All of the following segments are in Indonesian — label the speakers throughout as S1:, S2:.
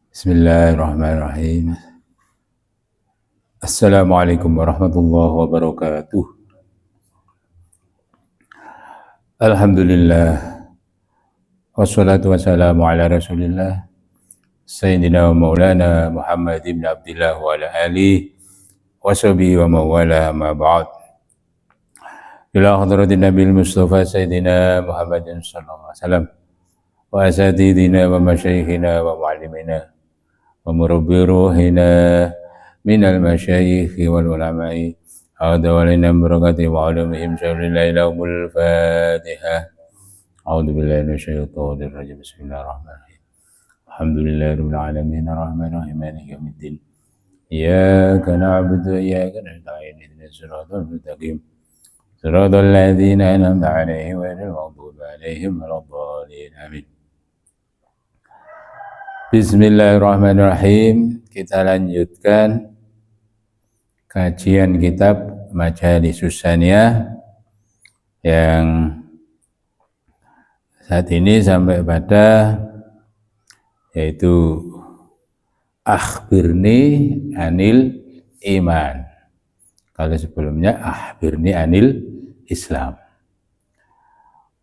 S1: Bismillahirrahmanirrahim. Assalamualaikum warahmatullahi wabarakatuh. Alhamdulillah. Wassalatu wassalamu ala rasulillah Sayyidina wa maulana Muhammad ibn Abdillah wa ala alihi wa sahbihi wa mawala ma ba'd. Ila hadratin Nabil Mustafa Sayyidina Muhammadin sallallahu alaihi wasallam wa asatidina wa masyayikhina wa mu'allimina wa murabbi ruhina minal masyayikhi wal ulama'i a'udhu walina barakati wa alumihim syarillai lahumul fatihah. A'udhu billahi minasyaitonir rajim. Bismillahirrahmanirrahim. Alhamdulillahi rabbil alamin arrahmanir rahim maliki yaumiddin. Iyyaka na'budu wa iyyaka nasta'in ihdinas siratal mustaqim. Siratal ladzina an'amta 'alaihim ghairil maghdubi 'alaihim waladdallin. Amin. Bismillahirrahmanirrahim. Kita lanjutkan kajian kitab Majalisus Saniyah yang saat ini sampai pada yaitu akhbirni anil iman. Kalau sebelumnya akhbirni anil Islam.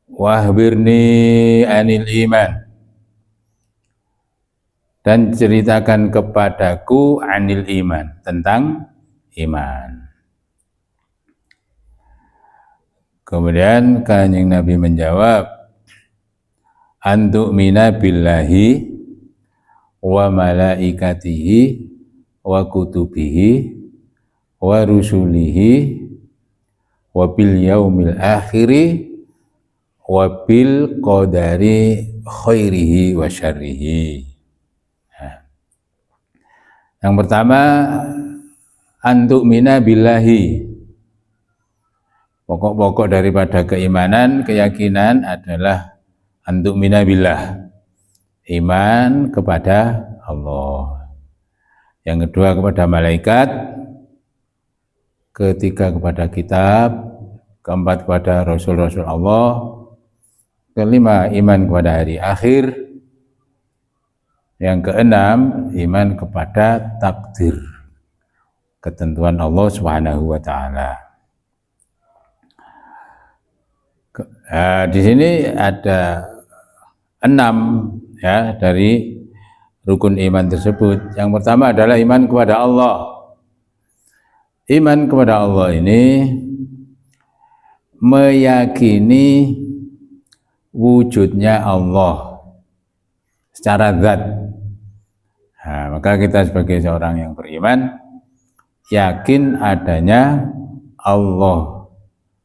S1: Wahbirni anil iman. Dan ceritakan kepadaku anil iman, tentang iman. Kemudian Kanjeng Nabi menjawab, antu'mina billahi wa malaikatihi wa kutubihi wa rusulihi wa bil yaumil akhiri wa bil qadari khairihi wa syarrihi. Yang pertama, antu'mina billahi. Pokok-pokok daripada keimanan, keyakinan adalah antu'mina billah. Iman kepada Allah. Yang kedua kepada malaikat. Ketiga kepada kitab. Keempat kepada rasul-rasul Allah. Kelima, iman kepada hari akhir. Yang keenam, iman kepada takdir, ketentuan Allah Subhanahu wa taala. Di sini ada 6 ya dari rukun iman tersebut. Yang pertama adalah iman kepada Allah. Iman kepada Allah ini meyakini wujudnya Allah secara zat. Nah, maka kita sebagai seorang yang beriman yakin adanya Allah,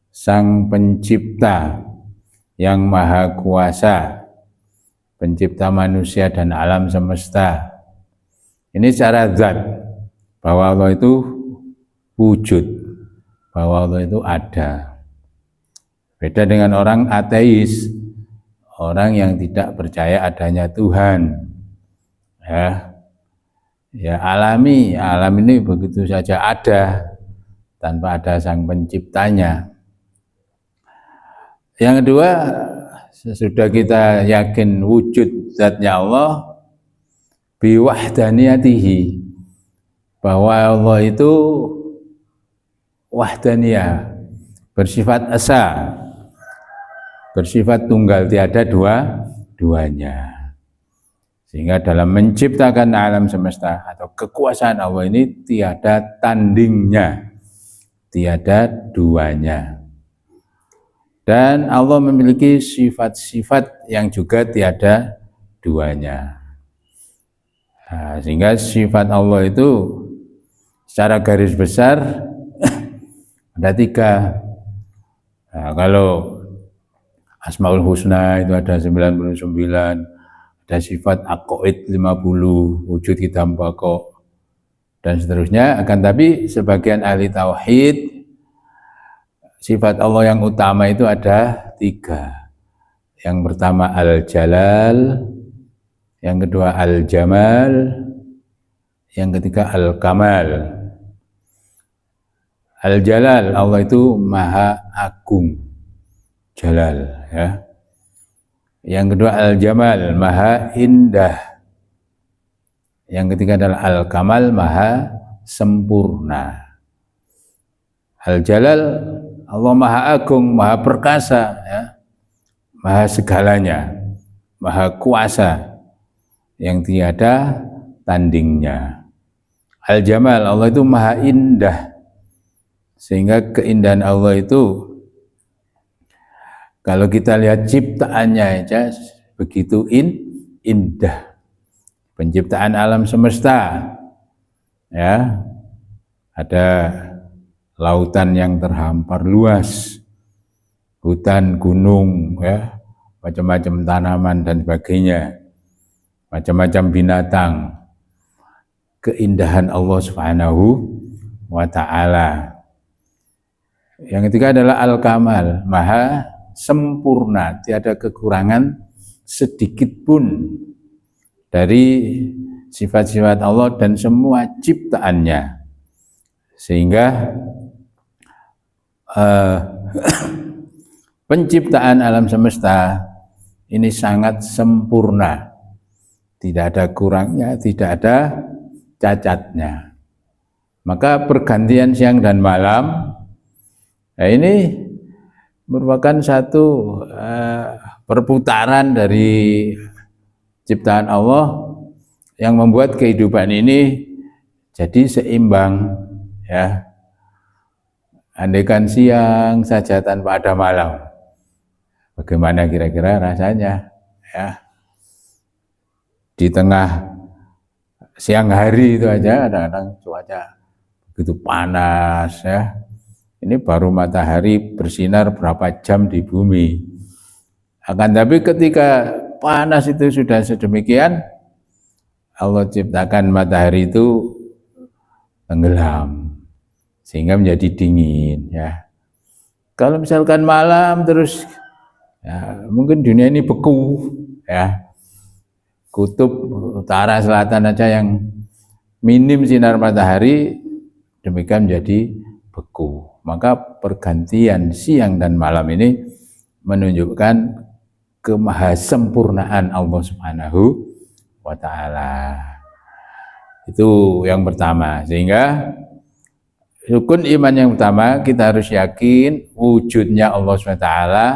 S1: Sang Pencipta yang Maha Kuasa, pencipta manusia dan alam semesta. Ini secara zat, bahwa Allah itu wujud, bahwa Allah itu ada. Beda dengan orang ateis, orang yang tidak percaya adanya Tuhan. Ya alami, alam ini begitu saja ada tanpa ada Sang Penciptanya. Yang kedua, sesudah kita yakin wujud zatnya Allah, biwahdaniyatihi, bahwa Allah itu wahdaniyah, bersifat esa, bersifat tunggal, tiada duanya. Sehingga dalam menciptakan alam semesta atau kekuasaan Allah ini tiada tandingnya, tiada duanya. Dan Allah memiliki sifat-sifat yang juga tiada duanya. Nah, sehingga sifat Allah itu secara garis besar ada 3. Nah, kalau Asmaul Husna itu ada 99, ada sifat aqaid 50, wujud hitam bako, dan seterusnya. Akan tapi sebagian ahli tauhid, sifat Allah yang utama itu ada 3. Yang pertama Al-Jalal, yang kedua Al-Jamal, yang ketiga Al-Kamal. Al-Jalal, Allah itu Maha Agung, Jalal ya. Yang kedua al-jamal, maha indah. Yang ketiga adalah al-kamal, maha sempurna. Al-jalal, Allah maha agung, maha perkasa, ya, maha segalanya, maha kuasa yang tiada tandingnya. Al-jamal, Allah itu maha indah, sehingga keindahan Allah itu kalau kita lihat ciptaannya aja begitu indah. Penciptaan alam semesta, ya, ada lautan yang terhampar luas, hutan, gunung, ya, macam-macam tanaman dan sebagainya, macam-macam binatang. Keindahan Allah Subhanahu wa ta'ala. Yang ketiga adalah al-kamal, maha sempurna, tiada kekurangan sedikit pun dari sifat-sifat Allah dan semua ciptaannya, sehingga penciptaan alam semesta ini sangat sempurna, tidak ada kurangnya, tidak ada cacatnya. Maka pergantian siang dan malam, nah ini merupakan satu perputaran dari ciptaan Allah yang membuat kehidupan ini jadi seimbang, ya. Andaikan siang saja tanpa ada malam, bagaimana kira-kira rasanya, ya? Di tengah siang hari itu aja kadang-kadang cuaca begitu panas, ya. Ini baru matahari bersinar berapa jam di bumi. Akan tapi ketika panas itu sudah sedemikian, Allah ciptakan matahari itu tenggelam sehingga menjadi dingin, ya. Kalau misalkan malam terus, ya, mungkin dunia ini beku, ya. Kutub utara selatan aja yang minim sinar matahari demikian menjadi beku. Maka pergantian siang dan malam ini menunjukkan kemahasempurnaan Allah Subhanahu wa ta'ala. Itu yang pertama. Sehingga rukun iman yang pertama, kita harus yakin wujudnya Allah Subhanahu wa ta'ala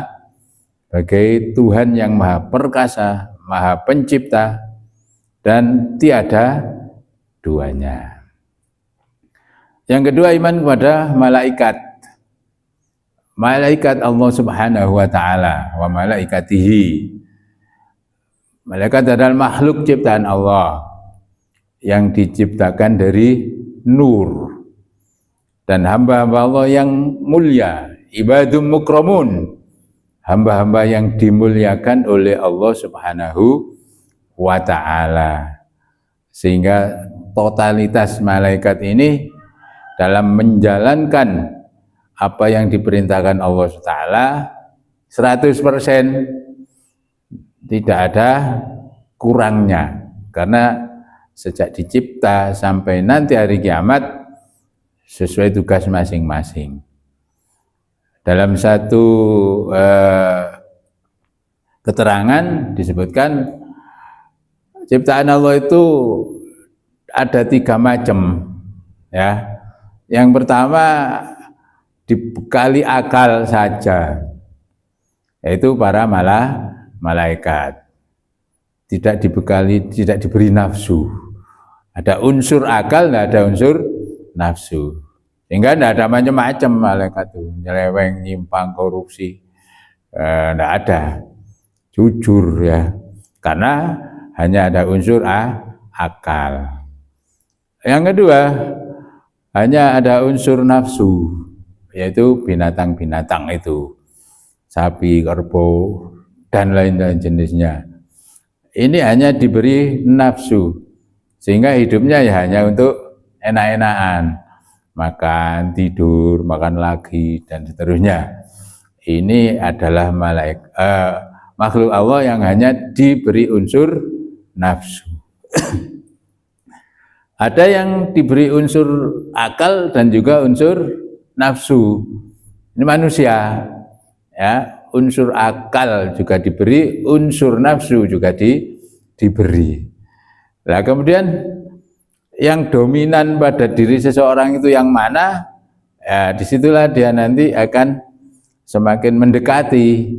S1: sebagai Tuhan yang maha perkasa, maha pencipta, dan tiada duanya. Yang kedua, iman kepada malaikat. Malaikat Allah Subhanahu wa ta'ala wa malaikatihi. Malaikat adalah makhluk ciptaan Allah yang diciptakan dari nur, dan hamba-hamba Allah yang mulia, ibadum mukramun, hamba-hamba yang dimuliakan oleh Allah Subhanahu wa ta'ala. Sehingga totalitas malaikat ini dalam menjalankan apa yang diperintahkan Allah Ta'ala 100% tidak ada kurangnya, karena sejak dicipta sampai nanti hari kiamat sesuai tugas masing-masing. Dalam satu keterangan disebutkan ciptaan Allah itu ada 3 macam, ya. Yang pertama dibekali akal saja, yaitu para malaikat. Tidak dibekali, tidak diberi nafsu. Ada unsur akal, tidak ada unsur nafsu. Sehingga tidak ada macam-macam malaikat itu, nyeleweng, nyimpang, korupsi, tidak ada. Jujur, ya, karena hanya ada unsur akal. Yang kedua, hanya ada unsur nafsu, yaitu binatang-binatang itu, sapi, kerbau, dan lain-lain jenisnya. Ini hanya diberi nafsu, sehingga hidupnya ya hanya untuk enak-enakan, makan, tidur, makan lagi, dan seterusnya. Ini adalah makhluk Allah yang hanya diberi unsur nafsu. Ada yang diberi unsur akal dan juga unsur nafsu. Ini manusia, ya. unsur akal juga diberi, unsur nafsu juga diberi. Nah, kemudian yang dominan pada diri seseorang itu yang mana? Ya, disitulah dia nanti akan semakin mendekati.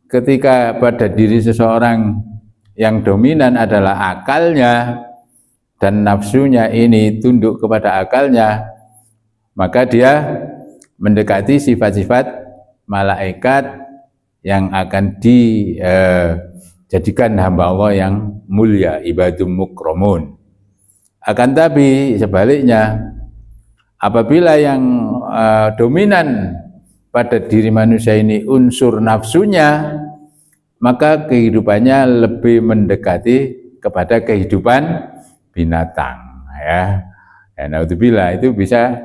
S1: Ketika pada diri seseorang yang dominan adalah akalnya dan nafsunya ini tunduk kepada akalnya, maka dia mendekati sifat-sifat malaikat yang akan dijadikan hamba Allah yang mulia, ibadum mukramun. Akan tapi sebaliknya, apabila yang dominan pada diri manusia ini unsur nafsunya, maka kehidupannya lebih mendekati kepada kehidupan binatang, ya. Naudzubillah, itu bisa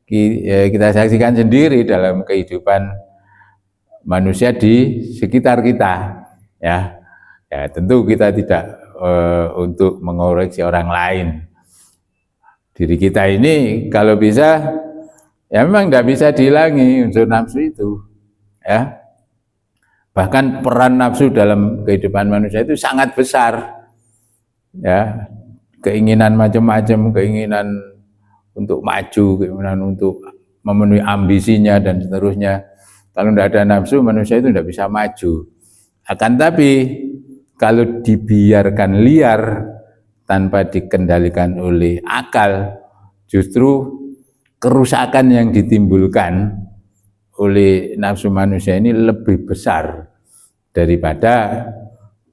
S1: kita saksikan sendiri dalam kehidupan manusia di sekitar kita, ya. Ya, tentu kita tidak untuk mengoreksi orang lain. Diri kita ini kalau bisa, ya memang tidak bisa dihilangi unsur nafsu itu, ya. Bahkan peran nafsu dalam kehidupan manusia itu sangat besar, ya. Keinginan macam-macam, keinginan untuk maju, keinginan untuk memenuhi ambisinya dan seterusnya. Kalau tidak ada nafsu, manusia itu tidak bisa maju. Akan tapi kalau dibiarkan liar tanpa dikendalikan oleh akal, justru kerusakan yang ditimbulkan oleh nafsu manusia ini lebih besar daripada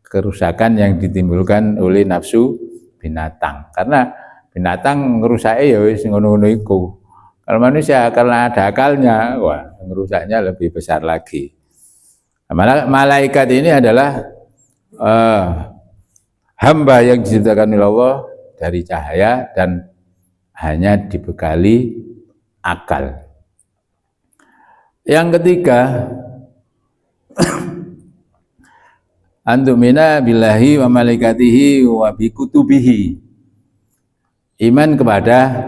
S1: kerusakan yang ditimbulkan oleh nafsu binatang. Karena binatang ngerusake ya wis ngono-ngono iku. Kalau manusia karena ada akalnya, wah, ngerusaknya lebih besar lagi. Malaikat ini adalah hamba yang diciptakan oleh Allah dari cahaya dan hanya dibekali akal. Yang ketiga, antumina billahi wa malaikatihi wa bikutubihi. Iman kepada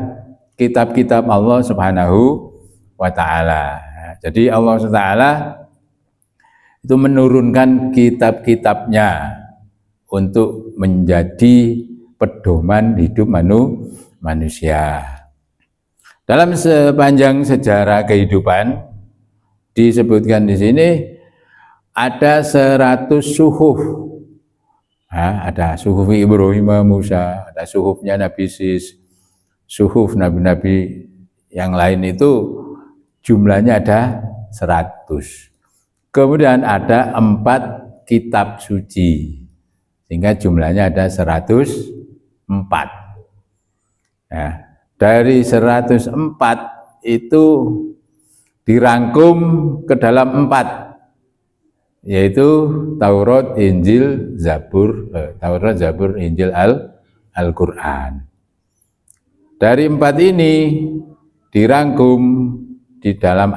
S1: kitab-kitab Allah Subhanahu wa taala. Jadi Allah Subhanahu wa taala itu menurunkan kitab-kitabnya untuk menjadi pedoman hidup manusia. Dalam sepanjang sejarah kehidupan disebutkan di sini ada 100 suhuf. Ada suhuf Ibrahim Musa, ada suhufnya Nabi Sis, suhuf nabi-nabi yang lain itu jumlahnya ada 100. Kemudian ada 4 kitab suci, sehingga jumlahnya ada 104. Ya, dari 104 itu dirangkum ke dalam 4, yaitu Taurat, Injil, Zabur, Taurat, Zabur, Injil, Al-Quran. Dari 4 ini dirangkum di dalam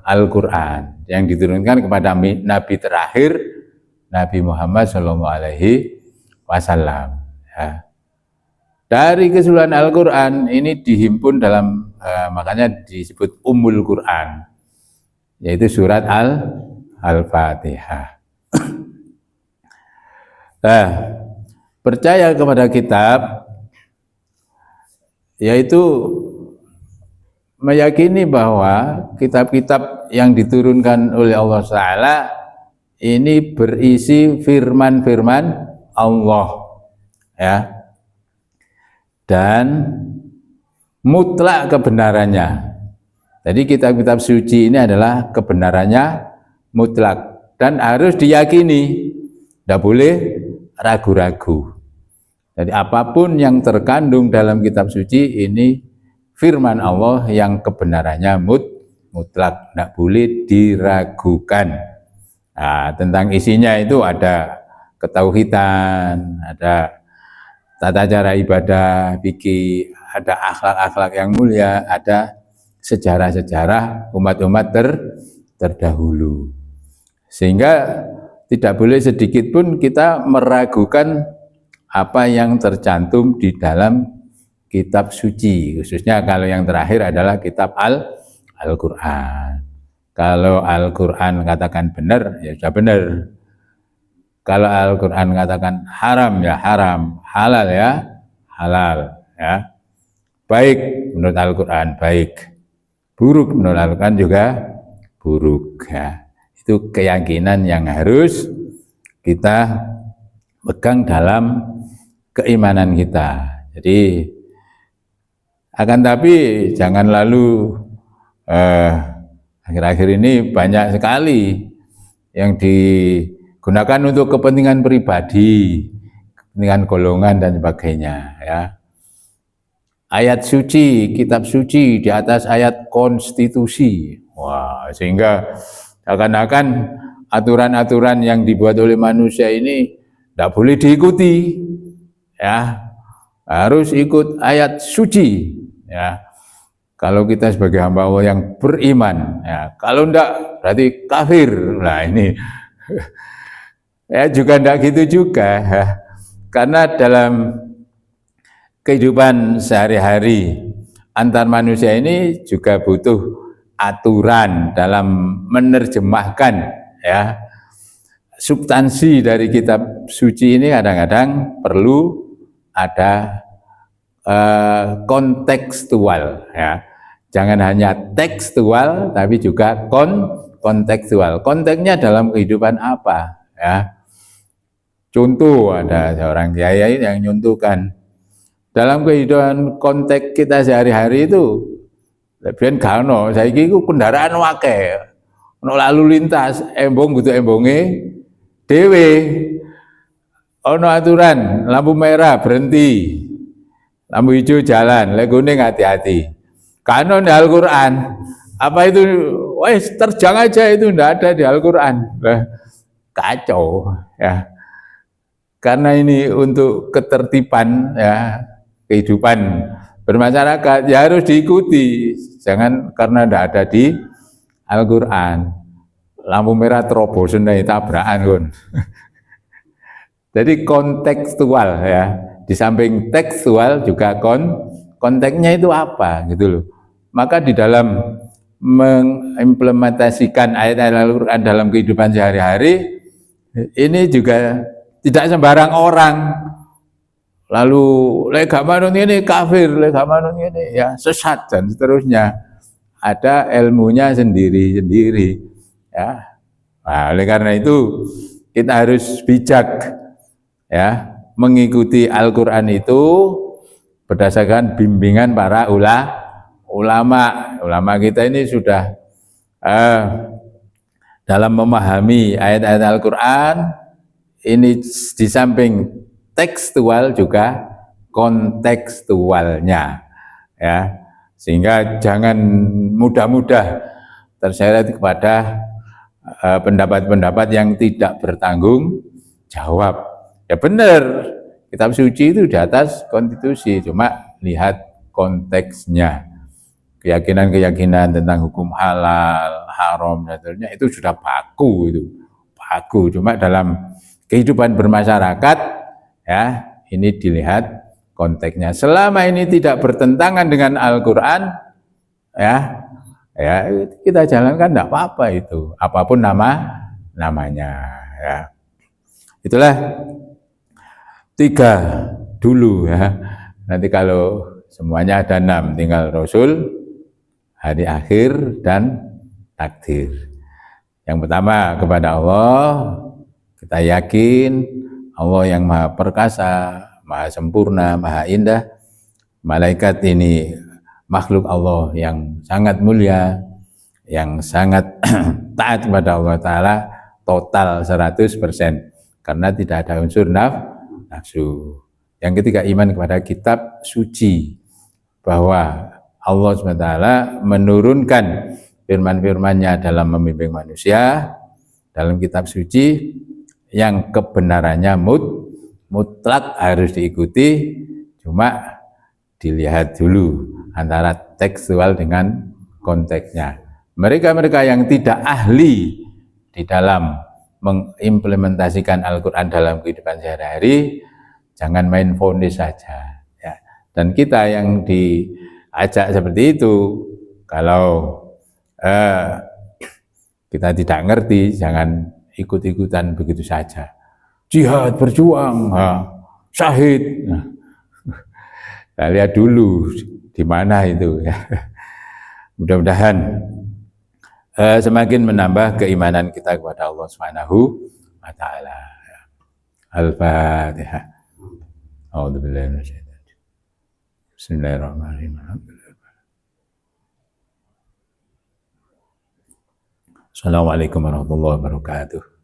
S1: Al-Quran yang diturunkan kepada Nabi terakhir, Nabi Muhammad SAW. Ya. Dari keseluruhan Al-Quran ini dihimpun dalam, makanya disebut Ummul Quran, yaitu surat Al-Fatihah. Nah, percaya kepada kitab, yaitu meyakini bahwa kitab-kitab yang diturunkan oleh Allah Ta'ala ini berisi firman-firman Allah, ya, dan mutlak kebenarannya. Jadi kitab-kitab suci ini adalah kebenarannya mutlak dan harus diyakini, tidak boleh ragu-ragu. Jadi apapun yang terkandung dalam kitab suci ini firman Allah yang kebenarannya mutlak, tidak boleh diragukan. Nah, tentang isinya itu ada ketauhidan, ada tata cara ibadah, fikih, ada akhlak-akhlak yang mulia, ada sejarah-sejarah umat-umat terdahulu. Sehingga tidak boleh sedikit pun kita meragukan apa yang tercantum di dalam kitab suci, khususnya kalau yang terakhir adalah kitab Al-Quran. Kalau Al-Quran katakan benar, ya sudah benar. Kalau Al-Quran katakan haram, ya haram. Halal, ya halal. Ya. Baik menurut Al-Quran, baik. Buruk menurut Al-Quran juga buruk. Ya. Itu keyakinan yang harus kita pegang dalam keimanan kita. Jadi akan tapi jangan lalu akhir-akhir ini banyak sekali yang digunakan untuk kepentingan pribadi, kepentingan golongan dan sebagainya. Ya. Ayat suci, kitab suci di atas ayat konstitusi. Wah, sehingga seakan-akan aturan-aturan yang dibuat oleh manusia ini tidak boleh diikuti. Ya, harus ikut ayat suci. Ya. Kalau kita sebagai hamba Allah yang beriman, ya, kalau enggak berarti kafir. Nah ini ya juga enggak gitu juga, ya. Karena dalam kehidupan sehari-hari antar manusia ini juga butuh aturan dalam menerjemahkan, ya, substansi dari kitab suci ini. Kadang-kadang perlu ada kontekstual, ya. Jangan hanya tekstual tapi juga kontekstual. Konteksnya dalam kehidupan apa, ya. Contoh, ada seorang kiai yang nyuntuhkan dalam kehidupan konteks kita sehari-hari itu lebihan gano saiki iku kendaraan wake ono lalu lintas embong butuh embonge dhewe, ono aturan lampu merah berhenti, lampu hijau jalan, lek kuning hati-hati. Kanon di Al-Quran, apa itu? Wes terjang aja, itu tidak ada di Al-Quran. Kacau, ya. Karena ini untuk ketertiban, ya, kehidupan bermasyarakat, ya harus diikuti. Jangan karena tidak ada di Al-Quran. Lampu merah terobosan dari tabrakan, kan. Jadi kontekstual, ya. Di samping tekstual juga konteksnya itu apa, gitu loh. Maka di dalam mengimplementasikan ayat-ayat Al-Quran dalam kehidupan sehari-hari, ini juga tidak sembarang orang lalu lek gak manut ini kafir, lek gak manut ini ya sesat dan seterusnya. Ada ilmunya sendiri-sendiri, ya. Nah, oleh karena itu kita harus bijak, ya, mengikuti Al-Quran itu berdasarkan bimbingan para ulama. Ulama kita ini sudah dalam memahami ayat-ayat Al-Quran ini di samping tekstual juga kontekstualnya, ya, sehingga jangan mudah-mudah terseret kepada pendapat-pendapat yang tidak bertanggung jawab. Ya benar, kitab suci itu di atas konstitusi, cuma lihat konteksnya. Keyakinan-keyakinan tentang hukum halal, haram, dan sebagainya itu sudah baku, cuma dalam kehidupan bermasyarakat, ya, ini dilihat konteksnya. Selama ini tidak bertentangan dengan Al-Quran, ya kita jalankan, tidak apa-apa itu, apapun namanya, ya. Itulah 3 dulu, ya. Nanti kalau semuanya ada 6, tinggal Rasul, hari akhir, dan takdir. Yang pertama kepada Allah, kita yakin Allah yang maha perkasa, maha sempurna, maha indah. Malaikat ini makhluk Allah yang sangat mulia, yang sangat taat kepada Allah Ta'ala, total 100%, karena tidak ada unsur nafsu. Yang ketiga, iman kepada kitab suci, bahwa Allah SWT menurunkan firman-firmannya dalam membimbing manusia dalam kitab suci yang kebenarannya mutlak harus diikuti, cuma dilihat dulu antara tekstual dengan konteksnya. Mereka-mereka yang tidak ahli di dalam mengimplementasikan Al-Quran dalam kehidupan sehari-hari, jangan main vonis saja, ya. Dan kita yang diajak seperti itu, kalau Kita tidak ngerti, jangan ikut-ikutan begitu saja. Jihad, berjuang, syahid. Nah, kita lihat dulu di mana itu ya. Mudah-mudahan semakin menambah keimanan kita kepada Allah Subhanahu wa taala. Al-Fatihah. A'udzubillahi minasyaitonir rajim. Bismillahirrahmanirrahim. Assalamualaikum warahmatullahi wabarakatuh.